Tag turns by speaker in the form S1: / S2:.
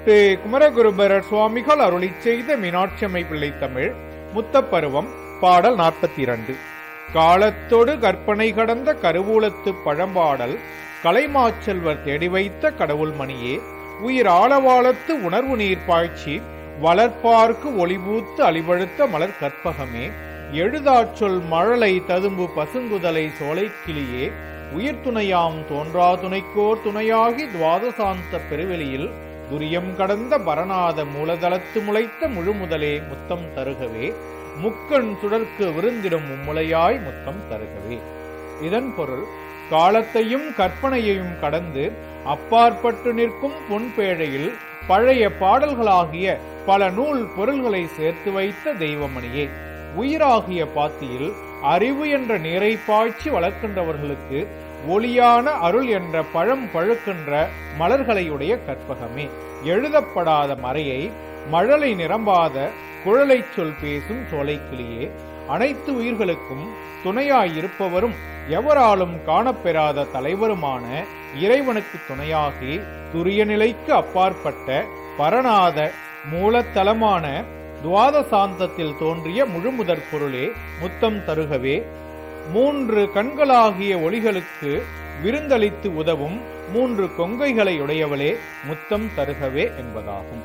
S1: திரு குமரகுருபரர் சுவாமிகள் அருளி செய்த மீனாட்சியம்மை பிள்ளை தமிழ் முத்தப்பருவம் பாடல் 42. காலத்தொடு கற்பனை கடந்த கருவூலத்து பழம்பாடல் கலைமாச்செல்வர் தேடி வைத்த கடவுள் மணியே, உயிர் ஆழவாளத்து உணர்வு நீர் பாய்ச்சி வளர்ப்பார்க்கு ஒளிபூத்து அழிவழுத்த மலர் கற்பகமே, எழுதாச்சொல் மழலை ததும்பு பசுங்குதலை சோலை கிளியே, உயிர் துணையாம் தோன்றா துணைக்கோர் துணையாகி துவாதசாந்த பெருவெளியில் துரியம் கடந்த பரநாத மூலதளத்து முளைத்த முழுமுதலே முத்தம் தருகவே, முக்கண் சுடர்க்கு விருந்திடும் மும்முலையாய் முத்தம் தருகவே. இதன் பொருள், காலத்தையும் கற்பனையையும் கடந்து அப்பாற்பட்டு நிற்கும் பொன்பேழையில் பழைய பாடல்களாகிய பல நூல் பொருள்களை சேர்த்து வைத்த தெய்வமணியே, உயிராகிய பாத்தியில் அறிவு என்ற நீரை பாய்ச்சி வளர்க்கின்றவர்களுக்கு ஒளியான அருள் என்ற பழம் பழுக்கின்ற மலர்களையுடைய கற்பகமே, எழுதப்படாத மறையை மழலை நிரம்பாத குழலை சொல் பேசும் சோலைக்கிளியே, அனைத்து உயிர்களுக்கும் துணையாயிருப்பவரும் எவராலும் காணப்பெறாத தலைவருமான இறைவனுக்கு துணையாகி துரிய நிலைக்கு அப்பாற்பட்ட பரநாத மூலத்தலமான துவாதசாந்தத்தில் தோன்றிய முழுமுதற் பொருளே முத்தம் தருகவே, மூன்று கண்களாகிய ஒளிகளுக்கு விருந்தளித்து உதவும் மூன்று கொங்கைகளை உடையவளே முத்தம் தருகவே என்பதாகும்.